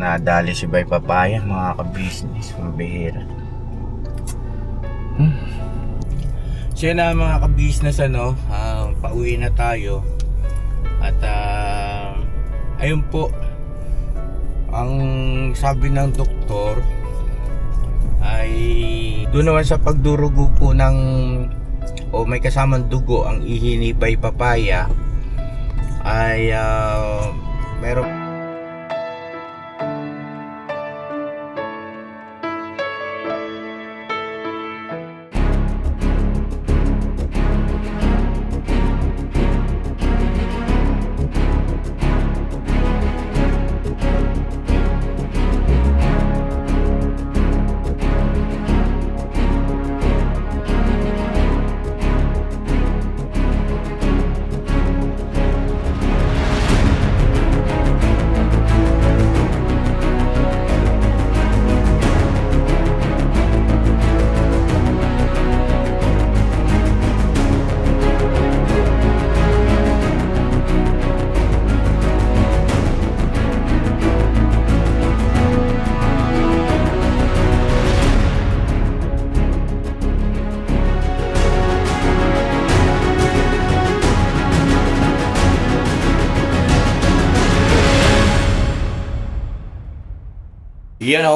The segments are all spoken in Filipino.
Nadali si Bay Papaya, mga ka-business, mabihira. So yun na mga ka-business, pauwi na tayo. At ayun po, ang sabi ng doktor ay doon naman sa pagdurugo po ng may kasamang dugo ang ihi ni Bay Papaya ay meron.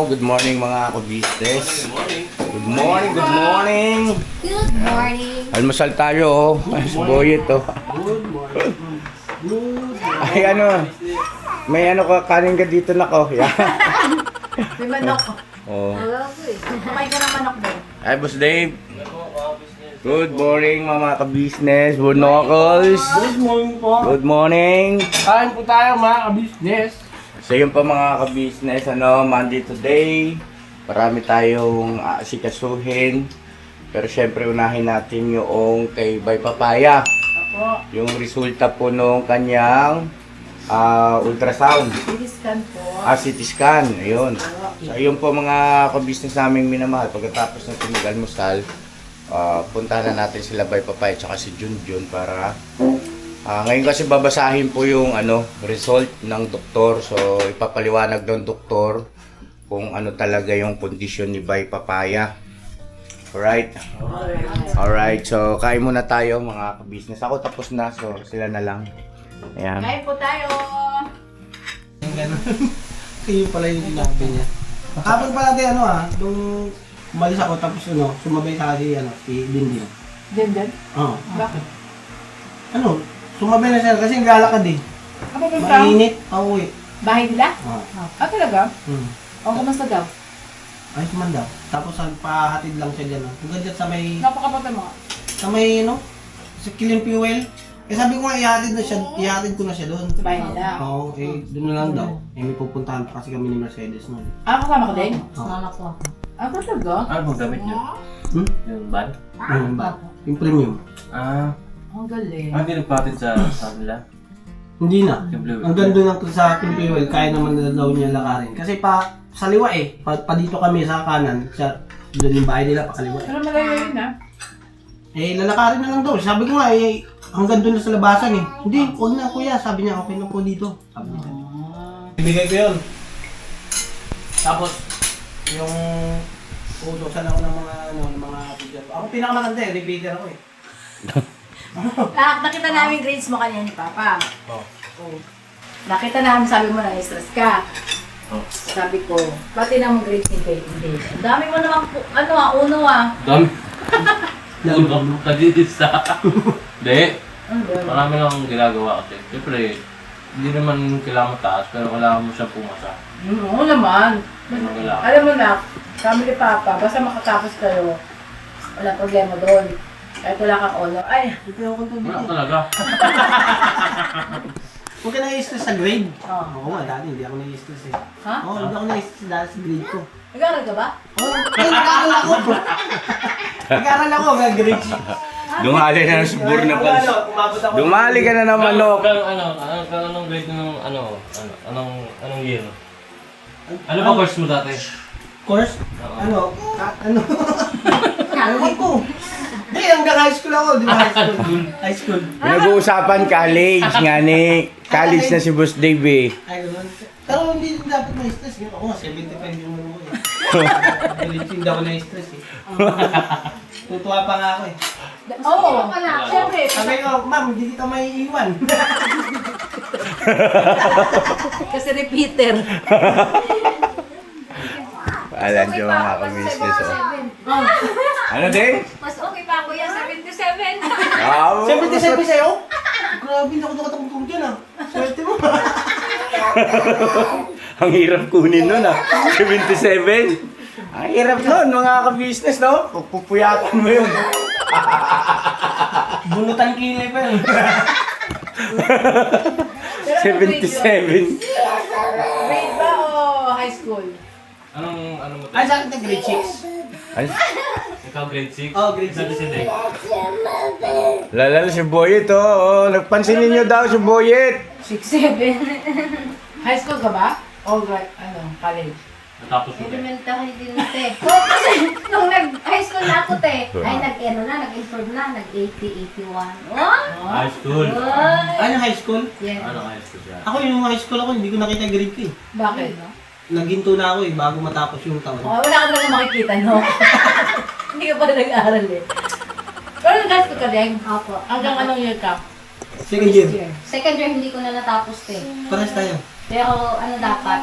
Good morning mga ka-business. Good morning. Good morning. Almusal tayo, Ay, suboyet to. Good morning. Ay may kanin ka dito na ko. Yeah. May manok. Oh. Kumain ka ng manok daw. Ay, Boss Dave. Good morning mga ka-business. Bonokos. Good morning po. Good morning. Kain po tayo mga ka-business. So yun pa mga ka-business, Monday today. Marami tayong asikasuhin. Pero syempre unahin natin yung kay Bay Papaya. Apo. Yung resulta po nung kanyang ultrasound. Scan po. CT scan. Ayun. So ayun po mga ka-business naming minamahal. Pagkatapos ng tumugal-musal, puntahan na natin sila Bay Papaya at si Junjun para ngayon kasi babasahin po yung result ng doktor. So ipapaliwanag ng doktor kung ano talaga yung kondisyon ni Bay Papaya. Alright. So kain muna tayo mga ka-business. Ako tapos na, so sila na lang. Ayan. Kain po tayo. Yun pala yung sinabi niya. Kapag pala tayo nung umalis ako tapos sumabay sa akin si Dindin. Dindin? Oo. Bakit? Sumabay na siya kasi naglalakad eh. Ako punta. Mainit, pauwi. Bahay nila? Oo. Talaga? Hmm. O, kumusta daw? Ayos man daw. Tapos pahatid lang siya dyan. Hanggang dyan sa may, Napakapunta mo. sa Killing Fuel. Sabi ko nga ihatid ko na siya doon. Sa bahay nila? Oo, doon na lang daw. May pupuntahan pa kasi kami ni Mercedes nun. Kasama ka din? Kasama ko. Talaga? Ano bang gamit niyo? Yung van? Yung ba? Yung premium. Ang galing. Hindi nagpatid sa kanila? Hindi na. Yung blue. Ang ganda lang sa Killing Fuel, kaya naman na daw niya lakarin. Kasi sa liwa pa dito kami sa kanan, doon yung bahay nila, pa kaliwa. Pero malayo yun Lalakarin na lang daw. Sabi ko nga hanggang doon na sa labasan Hindi, huwag na kuya. Sabi niya, okay na po dito. Sabi niya. Ibigay ko yun. Tapos, yung utosan ako ng mga video. Ako pinakamaganda repeater ako Nakita namin grades mo kanina ni Papa. Oo. Nakita namin, sabi mo na stress ka. Oh. Sabi ko, pati na mong grades ni Faye. Ang dami mo naman, uno Dami. Uno. Kadidista. Hindi. Marami lang akong ginagawa kasi. Siyempre, hindi naman kailangan mataas, pero kailangan mo siya pumasa. Oo naman. Alam mo na, kami ni Papa, basta makatapos kayo, wala problema doon. Kahit wala kang honor. Ay, Hindi ako kung Wala talaga. Huwag ka na-stress sa grade. Oo. Oo nga, dati hindi ako na-stress Ha? Oo, hindi ako na-stress dahil sa grade ko. Nag-aaral ka ba? Oo, nag-aaral ako. Nag-aaral ako, grade 6. Dumali na ng subur na pala. Dumali ka na ng manok. Anong grade ng anong year? Ano ba course mo dati? Course? Oo. Ano? Ano ko? Hindi, hanggang high school ako, di ba? High school. Pinag-uusapan college nga ni. College na si Boss Dave eh. Ay, ganun. Pero hindi dapat na-stress. Ako nga, 75 yung ano ko eh. Hindi ako na-stress eh. Tutuwa pa nga ako eh. Oo, siyempre. Sabi ko, ma'am, hindi kita may iwan. Kasi repeater. Alam nyo mga ka-business oh. Ano din? Mas okay pa ako yan, 77. Ah, 77 sa'yo? Grabe, hindi ako nakatungtong dyan ah. Swerte mo. Ang hirap kunin nun ah. 77. Ang hirap nun mga ka-business no? Pupuyatan mo yun. Bunutan kilay pa yun. 77. Grade ba o high school? Ano mo Ay, sa akin na grade 6. Ay, Ikaw grade 6? Oh, grade 6. Dati si Dave. lalala si Boyet oh. Nagpansin ninyo daw si Boyet. 6'7". High school ka ba? O college? Natapos mo din. Elementary din te. Oo, kasi nung nag-high school na ako te, ay nag-improve na, nag-80, 81. Oh? High school. Ay! Ano high school? Yan. Ano high school siya? Ako yung high school ako, hindi ko nakita grade 2 eh. Bakit? Naginto na ako eh, bago matapos yung taon. Oh, wala ka talaga makikita, no? Hindi ka pa nag-aaral eh. Pero nag-high school ka din? Opo. Hanggang anong year ka? Second year. Second year hindi ko na natapos te. Pares tayo. Pero ano dapat?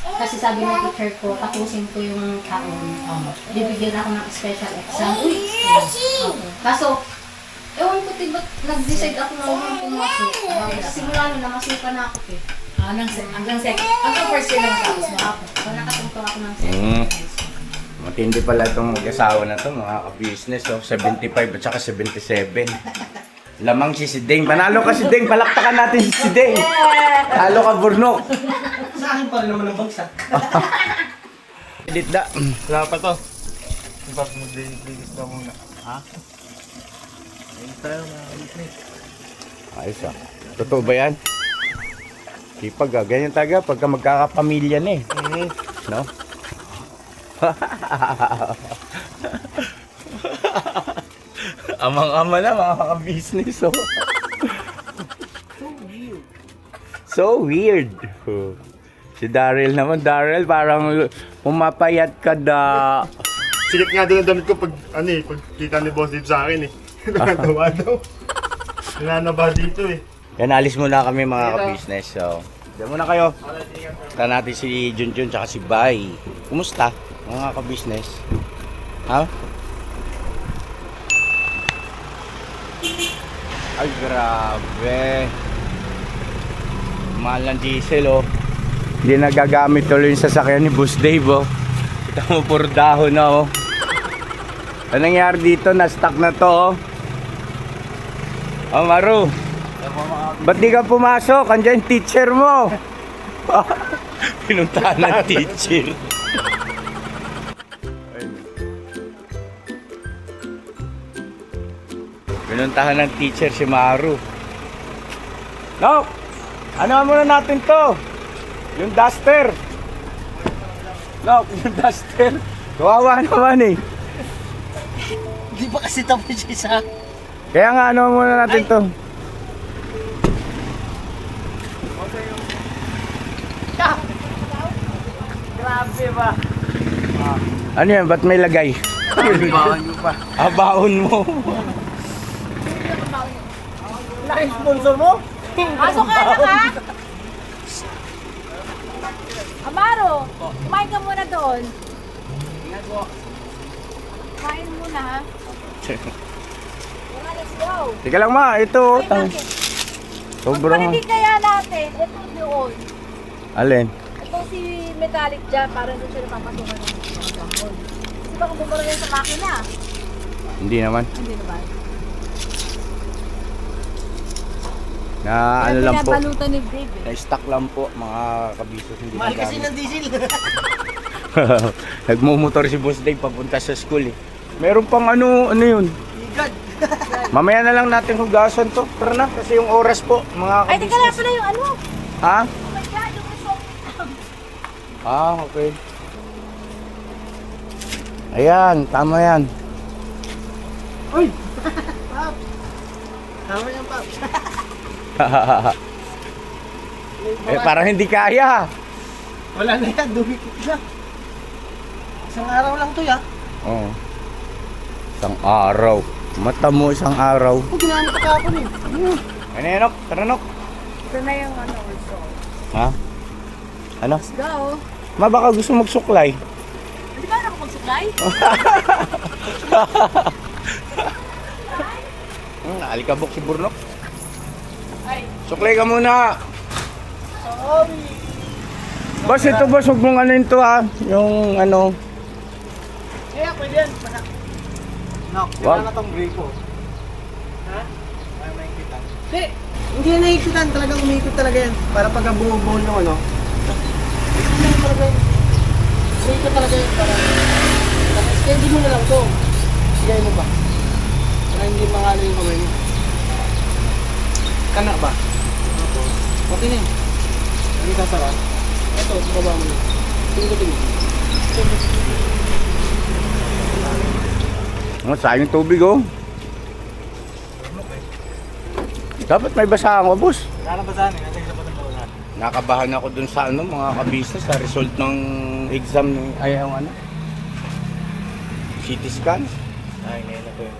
Kasi sabi ng teacher ko, tapusin ko yung taon. Bibigyan ako ng special exam. Uy! Okay. Kaso, ewan ko ba't nag-decide ako na huwag pumasok. Simula nung namasukan na ako eh. Hanggang first year lang tapos mo ako. So nakatungto ako ng second year. Matindi pala itong mag-asawa na to mga ka-business oh. 75 at saka 77. Lamang si Deng. Panalo ka si Deng. Palakpakan natin si Deng. Talo ka Burnok. Sa akin pa rin naman ang bagsak. Edit da. Wala pa to. Ipas mo dilis na muna. Ha? Ayun tayo mga business. Ayos ah. Totoo ba yan? Sipag ah. Ganyan talaga pagka magkakapamilya na eh. No? Amang-ama na mga ka-business oh. So weird. Si Daryl naman, parang pumapayat ka da. Sikip nga doon ang damit ko pag pag kita ni Boss Dave sa akin eh. Nakatawa daw. Nananaba dito eh. Yan, alis muna kami mga ka-business. So, diyan muna kayo. Kita natin si Junjun tsaka si Bai. Kumusta mga ka-business? Ha? Ay, grabe. Mahal ng diesel, oh. Hindi nagagamit tuloy yung sasakyan ni Boss Dave, oh. Kita mo, puro dahon na, oh. Ano nangyari dito? Na-stuck na to, oh. Oh, Maru. Ba't di ka pumasok? Andiyan yung teacher mo. Pinuntahan ng teacher. Pinuntahan ng teacher si Maru. No! Ano muna natin to? Yung duster. No, yung duster. Kawawa naman eh. Hindi pa kasi tapos yung isa. Kaya nga ano muna natin to? Grabe ba? Ano yan? Ba't may lagay? Baon nyo pa. Baon mo. Naka-sponsor mo? Pasok ka na ka! Amaro, kumain ka muna doon. Kumain muna ha. Let's go. Teka lang ma, ito. Sobrang... Hindi kaya natin, ito doon. Alin? Ito si metallic dyan, parang doon siya napapasukan ng mga gamon. Kasi baka bumara yan sa makina. Hindi naman. Hindi naman. Na ano lang po. Pinabalutan ni Babe eh. Na-stock lang po mga kabisos. Hindi Mahal kasi nagamit. ng diesel. Nagmumotor si Boss Dave papunta sa school eh. Meron pang ano yun. Igad. Mamaya na lang natin hugasan to. Tara na, kasi yung oras po, mga Ay, teka lang kabisnes. pala yung ano. Ha? Oh my God, yung result. Ah, okay. Ayan, tama yan. Uy, Tama yan, Pap. Eh, parang hindi kaya. Wala na yan, dumikit na. Isang araw lang to, ya. Oo. Isang araw. Mata mo isang araw. Kung ginamit ko kahapon eh. Ano yan, Nok? Tara, Nok. Ito na yung ano also. Ha? Ano? Let's go. Ma, baka gusto magsuklay. Di ba ako magsuklay? Alikabok si Burnok. Ay. Suklay ka muna. Boss, ito boss, huwag mong ano ito ha. Yung ano. Kaya, pwede yan. Nok, Wow. na tong brake ko. Ha? Ay, mahikitan. Hindi yan nahikitan. Talagang umikot talaga yan. Para pag buo-buo ng ano. Hindi talaga yan. Umikot talaga yan. Para steady mo na lang to. Sigay mo ba? Para hindi mangalo yung kamay mo. Kana ba? Okay na yun. Hindi sasara. Ito, baba mo na. Tingin mo. Sayang tubig oh. Dapat may basahan ko, boss. Lalabasan eh. Natin sa patang. Nakabahan ako dun sa ano, mga kabisnes sa result ng exam ni ay yung ano. CT scan. Ay, ngayon na po yun.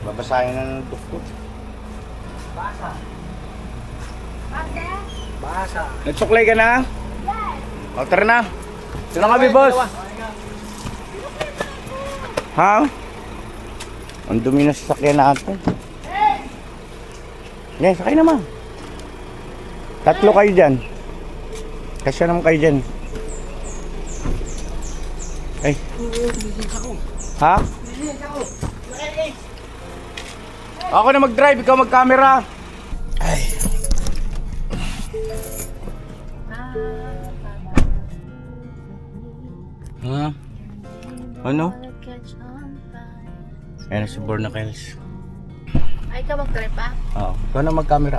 Babasahin na ng doktor. Basa. Nagsuklay ka na? O, tara na. Ito na kami, boss. Ha? Ang dumi na sasakyan natin. Yan, sakay naman. Tatlo kayo dyan. Kasya naman kayo dyan. Ay. Ha? Ako na mag-drive, ikaw mag-camera. Ay. Ha? Ano? Ayan na si Bornacles. Ay, ka mag-drive pa? Oo. Ikaw na mag-camera.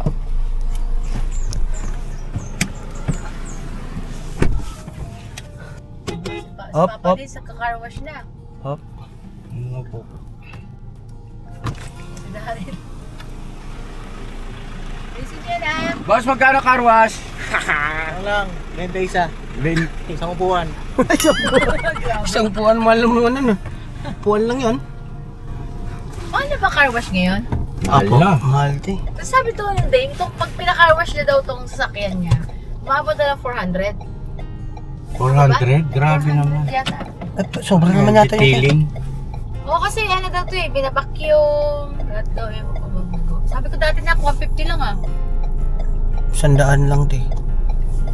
Up, Papa up. din sa car wash na. Hop. Ano po? Sinaharin. Busy niya na. Boss, magkano car wash? Ano lang, 20 isa. Isang upuan. Isang puan mahal naman ano. Upuan lang yun. Ano ba car wash ngayon? Apo? Mahal te. Tapos sabi to ng Dane, pag pina-car wash niya daw tong sasakyan niya, umabot na lang 400. 400? Grabe naman. Yata. At sobrang naman yata yun. Detailing. Oo, kasi ano daw to eh, binabacuum. Lahat daw yung pagbabago. Sabi ko dati na 150 lang ah. 100 lang te.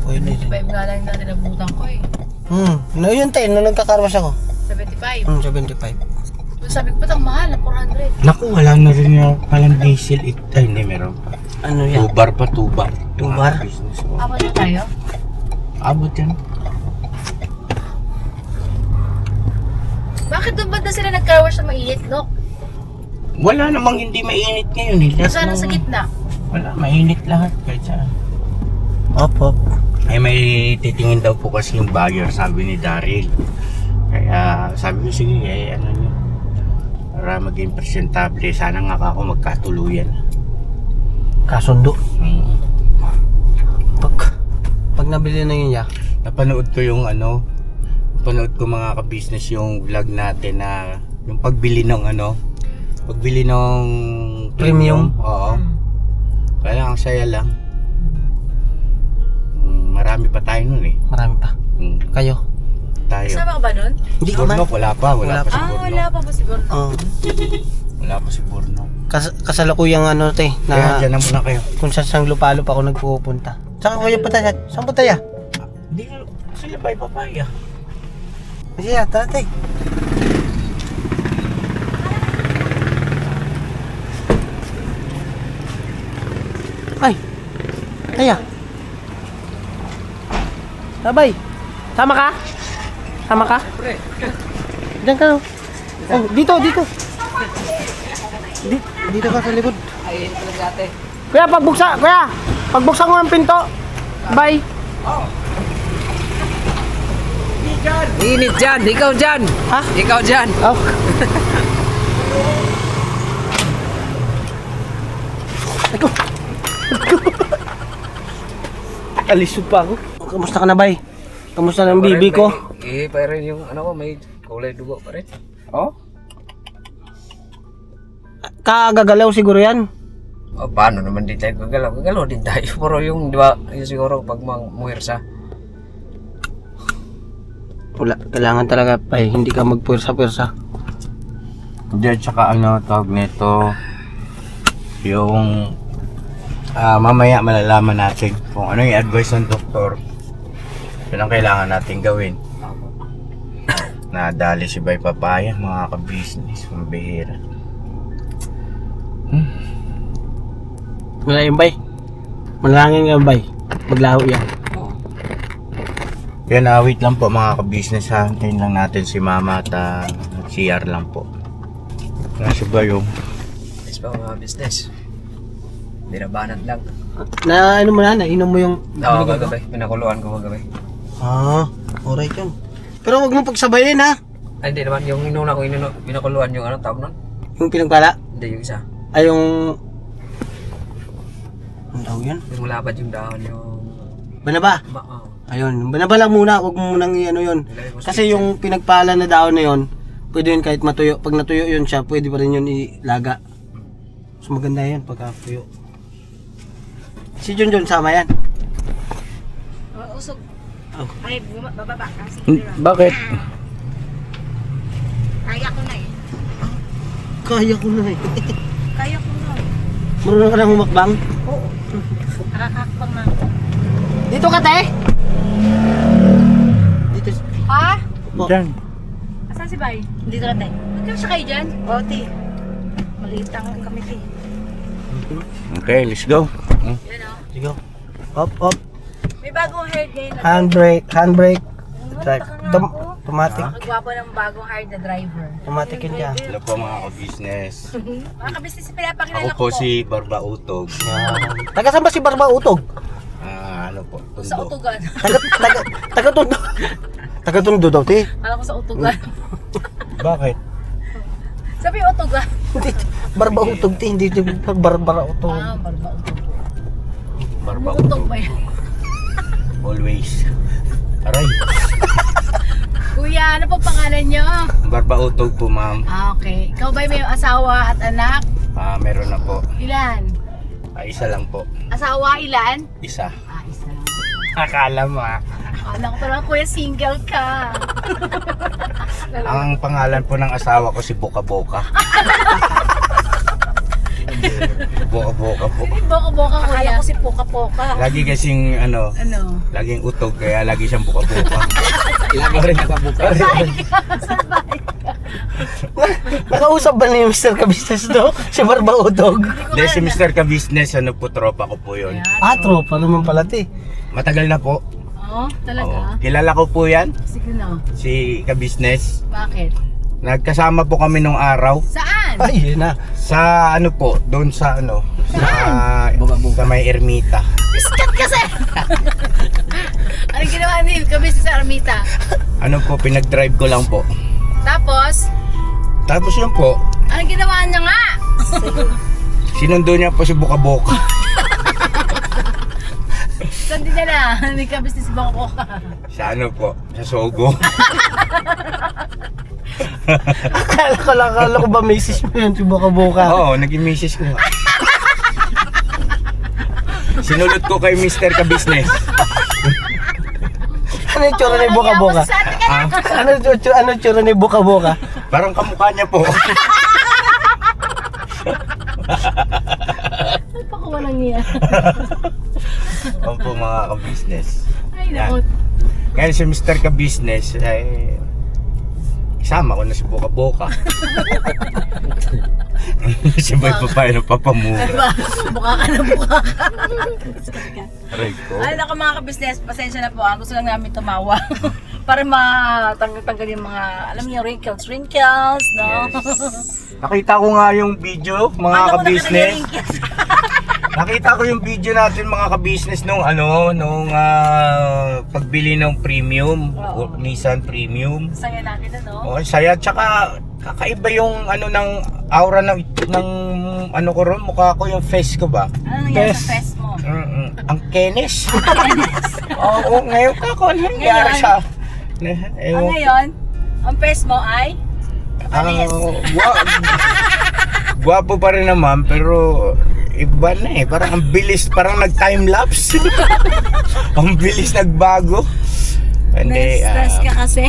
Pwede din. 75 nga lang yung dati nabutan ko eh. No yun te, nung nagkakarwas ako. 75. 75. So, sabi ko, ba't ang mahal na 400? Naku, wala na rin yung palang diesel. Ay, hindi, meron pa. Ano yan? 2 bar pa, 2 bar. 2 bar? Business mo. Abot na tayo? Abot yan. Bakit doon ba na sila nag-car wash na mainit, no? Wala namang hindi mainit ngayon eh. Lahat Sana ng- sa gitna. Wala, mainit lahat. Kahit saan. Op. Ay, may titingin daw po kasi yung buyer, sabi ni Daryl. Kaya sabi ko, sige, ano nyo. Para maging presentable, sana nga ako magkatuluyan. Kasundo. Hmm. Pag nabili na yun ya. Napanood ko yung ano, napanood ko mga ka-business yung vlog natin na yung pagbili ng ano, pagbili ng Premium? Oo. Kaya ang saya lang. Marami pa tayo nun eh. Marami pa. Kayo? Tayo. Kasama ka ba nun? Hindi Si ka man. Burnok, wala pa si Ah, Burnok. wala pa ba siguro? Oo. Wala pa si Burnok. Kasalukuyang ano te, Kaya na dyan na muna kayo. kung saan lupalo pa ako nagpupunta. Saan kayo pa tayo? Saan po tayo? Hindi sila ba papaya? Kasi yata te. Ay! Taya! Sabay! Sama ka? Sama ka? Diyan ka. Oh, dito! Dito ka sa likod. Kuya, pagbuksan mo ang pinto. Bye! Init dyan, ikaw dyan. Ha? Ikaw dyan. Oh. Alisod pa ako. Kamusta ka na, bay? Kamusta ng bibi ko? Pa rin yung ano ko, may kulay dugo pa rin. Oh? Kagagalaw siguro yan. O, paano naman din tayo gagalaw? Gagalaw din tayo. Pero yung, di ba, yung siguro pag muwirsa. Wala, kailangan talaga, bay, hindi ka magpwersa-pwersa. Diyan, tsaka ano, tawag nito, yung mamaya malalaman natin kung ano yung advice ng doktor. Yun ang kailangan natin gawin. Nadali si Bay Papaya, mga ka-business, mabihira. Wala yung bay. Malangin nga, bay. Maglaho yan. Yan, wait lang po mga ka-business ha. Hintayin lang natin si Mama at CR lang po. Kasi ba yung Yes pa mga business. Binabanat lang. Na ano mo na, nainom mo yung... Oo, kagabi. Pinakuluan ko kagabi. Alright yun. Pero wag mo pagsabayin ha. Ay, hindi naman. Yung inuna ko, pinakuluan yung anong tawag nun? Yung pinagpala. Hindi, yung isa. Ay yung... Ano tawag yan? Yung malapad yung dahon, yung... Banaba. Oo. Ayun, banaba lang muna. Wag mo munang i-ano yun. Kasi yung pinagpala na daon na yun, pwede yun kahit matuyo. Pag natuyo yun siya, pwede pa rin yun ilaga. Mas maganda yan pagka tuyo. Si Junjun sama yan. Usog. Oh. Ay, bababa kasi. bakit? Kaya ko na eh. Kaya ko na eh. Kaya ko na. Marunong ka na humakbang? Oo. Nakakakbang na. Dito ka, te! Dito. Ha? Po. Diyan. Asan si Bay? Dito na tayo. Magkasya kayo dyan? Oo, ti. Maliit ang kami, ti. Okay, let's go. Yan o. Sige. Up, up. May bagong hair ngayon. Handbrake, handbrake. Drive. Automatic. Nagwapo ng bagong hired na driver. Automatic yun dyan. Hello po mga ka-business. Mga kabisnes, pinapakilala Ako ko po si Barba Utog. Taga saan ba si Barba Utog? Ano po, Sa Tundo. utugan. Taga Tondo. Taga Tondo daw, te. Alam ko sa utugan. Bakit? Sabi utugan. Hindi, Barba Utog, te. Hindi Barbara Utog. Barba utog. Barba Utog Utog. ba yan? Always. Aray. Kuya, ano po pangalan nyo? Barba Utog po, ma'am. Okay. Ikaw ba may asawa at anak? Meron na po. Ilan? Isa lang po. Asawa ilan? Isa. Isa. Akala mo Alam ko talaga, kuya, single ka. Ang pangalan po ng asawa ko si Boka Boka. Boka Boka po. Boka-boka, kuya. Akala ko si Poka-poka. Lagi kasing Ano? laging utog kaya lagi siyang Boka Boka. Lagi rin nakabuka. Nakausap ba ni Mr. Kabisnes do? Si Barba Utog? Hindi, si Mr. Ka-Business, po, tropa ko po yun. Tropa naman pala, te. Matagal na po. Oo, talaga? Oo. Kilala ko po yan, Sige na. si Ka-Business. Bakit? Nagkasama po kami nung araw. Saan? Ay, yun na. Sa po, doon sa sa may ermita. Biskat kasi! Anong ginawa niyo? Kabis sa Armita. Po, pinag-drive ko lang po. Tapos, Tapos yun po, anong ginawa niya nga? sinundo niya po si Boka Boka. Saan din niya na? Hindi ka business bako ka. Sa po, sa Sogo. Akala ko ba misis mo yun, si Boka-Boka? Oo, naging misis ko nga. Sinulot ko kay Mr. Ka-Business. Ano yung tsura ni Boka-Boka? Ano yung tsura ni Boka-Boka? Parang kamukha niya po. Ano pa ko walang niya? Po mga ka-business. Ay, Yan. naku. Kaya si Mr. Ka-Business, isama ko na si Boka Boka. Si Bay Papaya na papamura. Buka ka na buka ka. Aray ko. Ay, naku mga ka-business, pasensya na po. Gusto lang namin tumawa. Para matanggal yung mga, alam niyo, wrinkles, no? Nakita ko nga yung video, mga Paano ko ka-business. nakita yung wrinkles? Nakita ko yung video natin mga ka-business nung pagbili ng premium, Oo. Nissan Premium. Saya natin, ano? Oh, saya, tsaka Kakaiba yung ano ng aura ng ano ko ron, mukha ko yung face ko ba? Ano nangyari sa face mo? Ang kenes. Oo, ngayon kako ano nangyari Ngayon? sa... Ngayon, ang face mo ay? Gwapo pa rin naman, pero iba na eh. Parang ang bilis, parang nag-time-lapse. Ang bilis nagbago. Hindi, Na-stress ka kasi.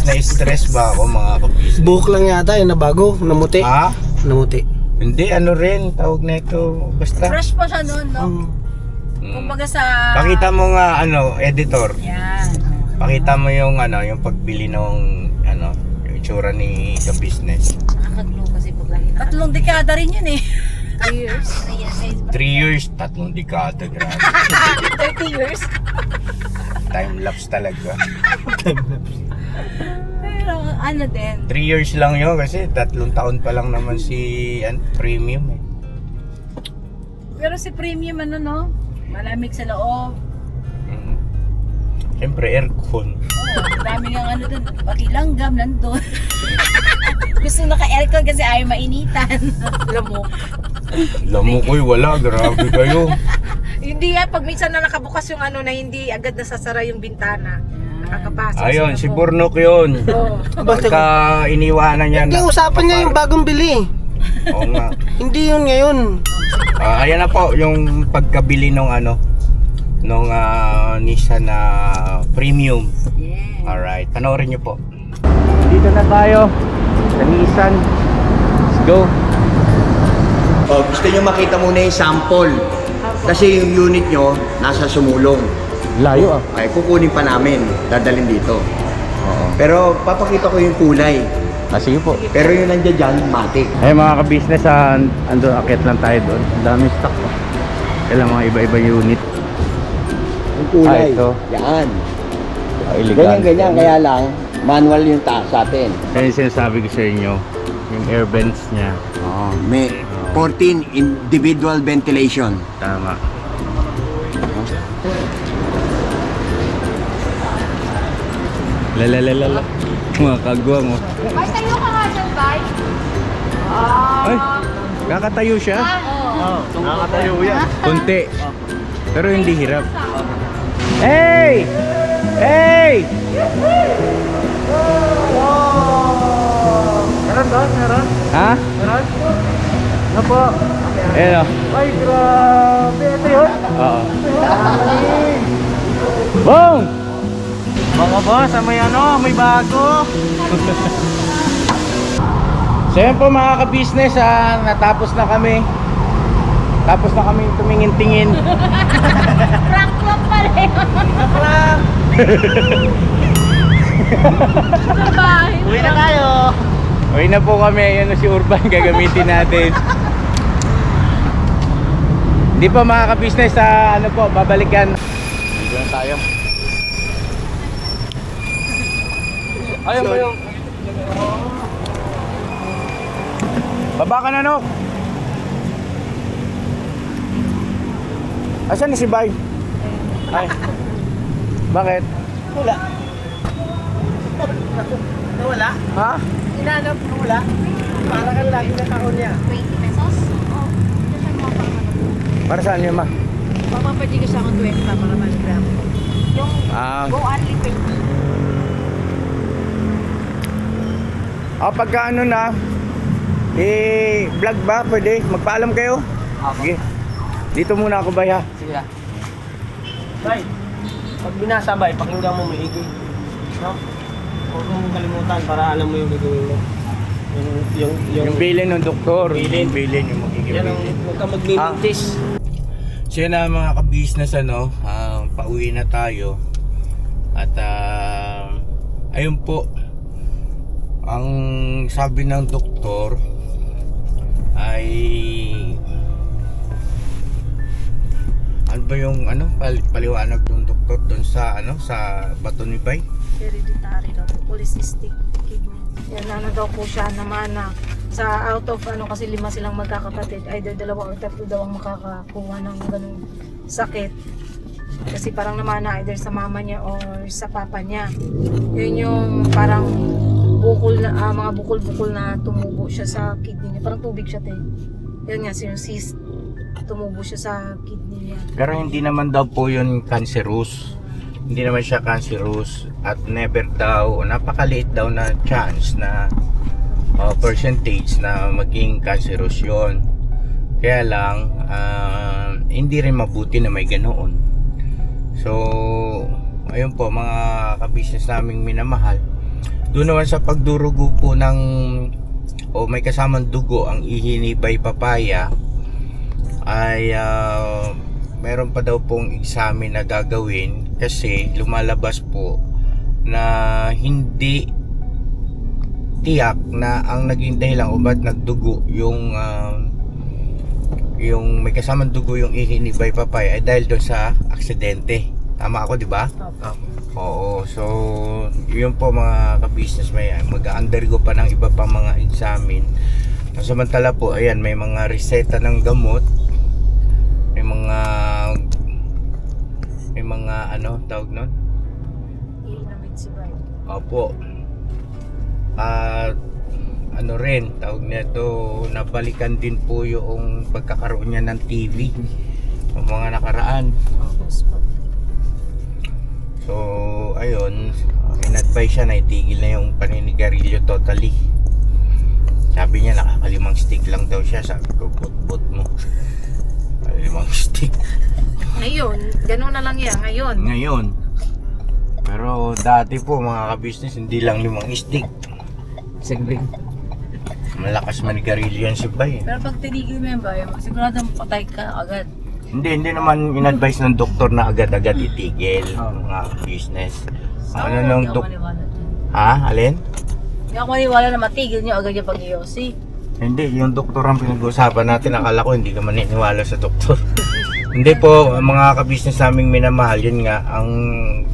na-stress ba ako mga kabisnes? Buhok lang yata yung nabago, namuti. Ha? Namuti. Hindi, ano rin, tawag na ito. Basta. Fresh pa siya noon, no? Mm. Kumbaga sa... Pakita mo nga, ano, editor. Yan. Pakita mo yung, ano, yung pagbili ng, ano, yung itsura ni ka-business. Nakakaglow kasi pag lagi na. 3 dekada rin yun eh. 3 years. 3 years, 3 dekada, grabe. 30 years. Time-lapse talaga. Pero ano din. 3 years lang yun kasi 3 taon pa lang naman si premium eh. Pero si premium ano no? Malamig sa loob. Mm. Siyempre aircon. Oh, daming ang ano dun. Pati langgam nandun. Gusto naka-aircon kasi ayaw mainitan. Lamok. Lamok ko'y wala, grabe kayo. Hindi yan, pag minsan na nakabukas yung ano na hindi agad nasasara yung bintana. Nakakapasok. Ayun, sila si po. Burnok yun. Oo. Pagka iniwanan niya Hindi, usapan niya yung bagong bili. Oo nga. Hindi yun ngayon. Ayan na po, yung pagkabili nung ano, nung Nissan na premium. Yeah. Alright, panoorin niyo po. Dito na tayo sa Nissan. Let's go. Oh, gusto niyo makita muna yung sample. Kasi yung unit nyo nasa Sumulong. Layo ah. Ay, kukunin pa namin. Dadalhin dito. Oo. Pero papakita ko yung kulay. Sige po. Pero yung nandiyan dyan, matic. Eh mga ka-business, ando akit lang tayo doon. Ang daming stock. Kailangan mga iba-iba unit. Yung kulay. Ah, ito. Yan. Illegal. Ganyan-ganyan. Kaya lang, manual yung taas sa atin. Yan yung sinasabi ko sa inyo. Yung air vents niya. Oo. May 14 individual ventilation. Tama. Lalalala. Mga kagwang oh. Ay, tayo ka nga dyan, Bay. Ay, kakatayo siya. Nakakatayo yan. Kunti. Pero hindi hirap. Hey! Hey! Meron doon, meron. Ha? Meron. Ano po? Ayan o. Ay, grabe. Ito yun. Oo. Boom! Mga boss, may ano, may bago. So yun po mga ka-business, natapos na kami. Tapos na kami tumingin-tingin. Prank lang pala yun. Uwi na tayo. Uwi na po kami, yan si Urban gagamitin natin. Hindi po mga ka-business, ano po, babalikan. Dito na tayo. Ayaw mo yung... Baba ka na, Nok. Asan na si Bay? Ay. Bakit? Wala. Nawala? Ha? Inanap, nawala. Para kang lagi na taon niya. 20 pesos? Oo. Ito siya mga pang Para saan yun, ma? Papapadyo ko sa akong 20 pa para mag-gram. Yung Ah, go only 20. pagka ano na, vlog ba? Pwede? Magpaalam kayo? Sige. Dito muna ako, Bay, ha? Sige na. Bay, pag binasabay, pakinggan mo maigi. No? Huwag mong kalimutan para alam mo yung gagawin mo. Yung bilin ng doktor. Yung bilin, yung magiging Yan ang bilin. huwag ka magmimintis. So yun na mga ka-business, ano, pauwi na tayo. At ayun po, ang sabi ng doktor ay ano ba yung ano paliwanag ng doktor doon sa ano sa bato ni Bay? Hereditary daw po. Polycystic kidney. Yan na daw po siya naman na sa out of ano kasi 5 silang magkakapatid. Either 2 or 3 daw ang makakakuha ng ganung sakit. Kasi parang naman na either sa mama niya or sa papa niya. Yun yung parang mga bukol-bukol na tumubo siya sa kidney niya. Parang tubig siya, te. Yan nga, yung cyst. Tumubo siya sa kidney niya. Pero hindi naman daw po yun cancerous. Hindi naman siya cancerous at never daw, napakaliit daw na chance na percentage na maging cancerous yun. Kaya lang, hindi rin mabuti na may ganoon. So, ayun po mga ka-business naming minamahal. Doon naman sa pagdurugo po ng may kasamang dugo ang ihi ni Bay Papaya ay meron pa daw pong examen na gagawin kasi lumalabas po na hindi tiyak na ang naging dahilan kung ba't nagdugo yung may kasamang dugo yung ihi ni Bay Papaya ay dahil doon sa aksidente. Tama ako, di ba? Oo. So, yun po mga ka-business, may mag-undergo pa ng iba pang mga examine. Samantala po, ayan, may mga reseta ng gamot. May mga ano, tawag nun? Iinamid si Bay. Opo. At ano rin, tawag nito, nabalikan din po yung pagkakaroon niya ng TV. Yung mga nakaraan. Yes po. So, ayun, in-advise siya na itigil na yung paninigarilyo totally. Sabi niya, nakakalimang stick lang daw siya. Sabi ko, bot mo. Limang stick. Ngayon, gano'n na lang yan. Ngayon. Pero dati po, mga ka-business, hindi lang 5 stick. Saglit. Malakas manigarilyo yan si Bay. Pero pag tinigil mo yan ba, sigurado patay ka agad. Hindi naman in-advise ng doktor na agad-agad itigil mga business. Ano nung doktor? Ha? Alin? Hindi ako maniwala na matigil niyo agad yung pag-iossi. Hindi, yung doktor ang pinag-uusapan natin. Akala ko hindi ka maniniwala sa doktor. Hindi po, mga ka-business naming minamahal, yun nga, ang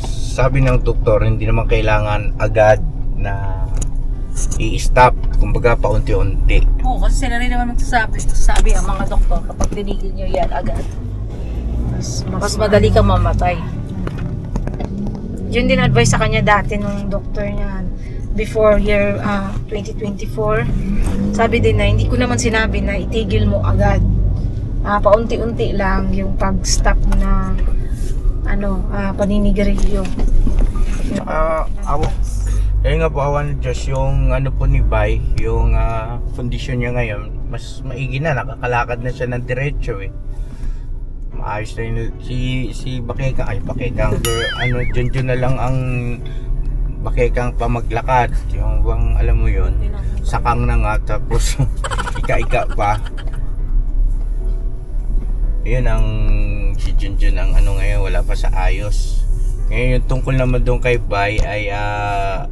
sabi ng doktor, hindi naman kailangan agad na i-stop. Kumbaga paunti-unti. Oo, kasi sila rin naman magsasabi ang mga doktor kapag tinigil niyo yan agad. Mas madali kang mamatay. Yun din advice sa kanya dati nung doctor niya before year 2024. Sabi din na hindi ko naman sinabi na itigil mo agad. Paunti-unti lang yung pag-stop na paninigarilyo. Kaya nga po, awan ng Diyos, yung ano po ni Bay, yung kondisyon niya ngayon, mas maigi na, nakakalakad na siya ng diretso eh. Maayos na yun, si Bakekang, dyan na lang ang Bakekang pamaglakad. Yung bang, alam mo yun, sakang na nga, tapos ika-ika pa. Yun ang, si Junjun ang ano ngayon, wala pa sa ayos. Ngayon yung tungkol naman doon kay Bay ay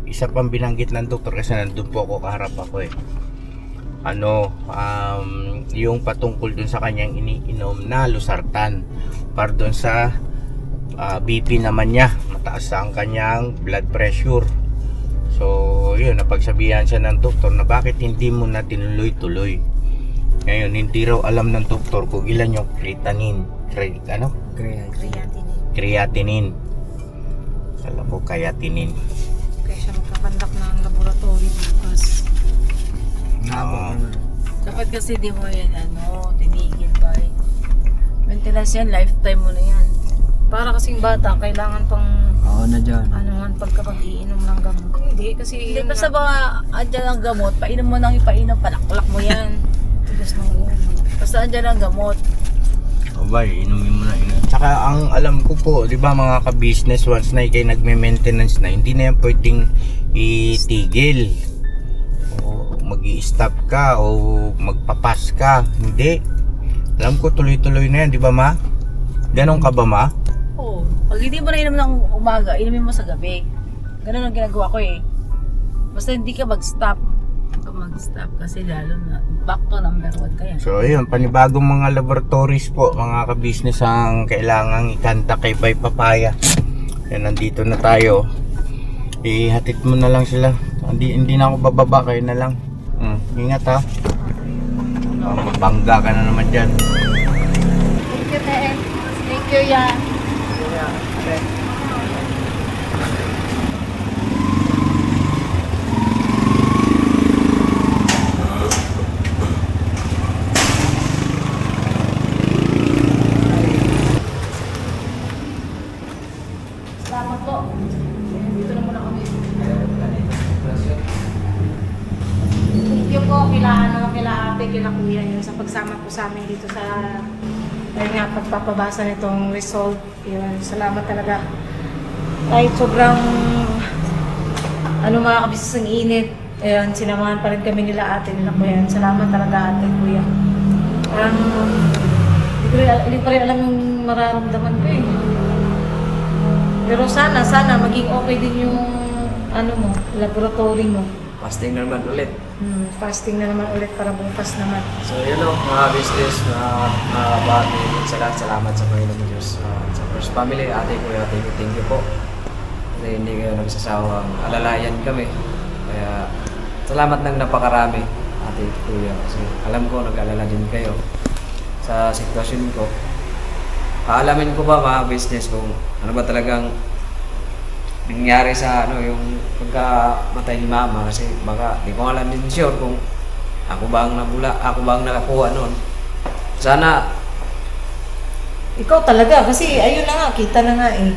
isa pang binanggit ng doktor kasi nandun po ako, kaharap ako eh. Yung patungkol doon sa kanyang iniinom na losartan para doon sa BP naman niya, mataas ang kanyang blood pressure. So yun, napagsabihan siya ng doktor na bakit hindi mo na tinuloy-tuloy. Ngayon hindi raw alam ng doktor kung ilan yung creatinine. Creatinine. Alam ko creatinine. Kaya siya magkakandak ng laboratory bukas. Dapat kasi di mo yan tinigil ba eh. Maintenance yan, lifetime mo na yan. Para kasing bata, kailangan pang Na dyan. pagkapag-iinom ng gamot. Hindi, kasi Hindi basta ba andyan ang gamot, painom mo nang ipainom, palaklak mo yan. tigas ng ulo. Basta andyan ang gamot. Abay, inumin mo na. Tsaka ang alam ko po, di ba mga ka-business, once na ikay nagme-maintenance na, hindi na yan pwedeng itigil. O mag-i-stop ka o magpapas ka. Hindi. Alam ko tuloy-tuloy na yan, di ba ma? Ganon ka ba ma? Oo. Pag hindi mo na inom ng umaga, inumin mo sa gabi. Ganun ang ginagawa ko eh. Basta hindi ka mag-stop. Mag-stop kasi lalo na back to number 1 kaya. So ayun, panibagong mga laboratories po, mga ka-business ang kailangang ikanta kay Bay Papaya. Yan, nandito na tayo. Ihatid mo na lang sila. Hindi na ako bababa, kayo na lang. Ingat ha. Mabangga ka na naman dyan. Thank you, Te. Thank you, yan. ate kila kuya yun sa pagsama po sa amin dito sa ayun nga, pagpapabasa nitong result. Yun, salamat talaga. Kahit sobrang mga kabisas ang init, ayun, sinamahan pa rin kami nila ate nila kuya. Salamat talaga ate kuya. Parang hindi ko rin alam yung mararamdaman ko eh. Pero sana maging okay din yung laboratory mo. Fasting na naman ulit. Fasting na naman ulit para bukas naman. So yun o, mga business, mga bati, sa lahat, salamat sa Panginoon Diyos. Sa first family, ate ko, thank you po. Kasi hindi kayo nagsasawang alalayan kami. Kaya salamat ng napakarami, ate kuya. Kasi alam ko, nag-alala din kayo sa sitwasyon ko. Aalamin ko ba mga business kung ano ba talagang nangyari sa yung pagkamatay ni mama, kasi baka di ko alam din sure kung ako ba ang nakakuha noon. Sana Ikaw talaga, kasi ayun na nga, kita na nga eh.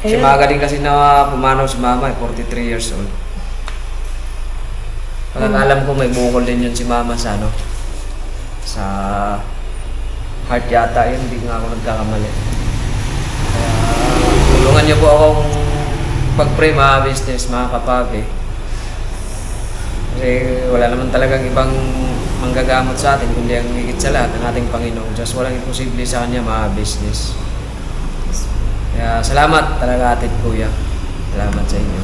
si Maga din kasi na pumanaw si mama, 43 years old. Pagkakalam ko may bukol din yun si mama sa sa heart yata yun, hindi nga ako nagkakamali. Kaya tulungan niyo po akong pag-pray mga business, mga kapag Kasi wala naman talagang ibang manggagamot sa atin kundi ang higit sa lahat ng ating Panginoong Diyos. Walang imposible sa Kanya mga business. Kaya salamat talaga atin kuya. Salamat sa inyo.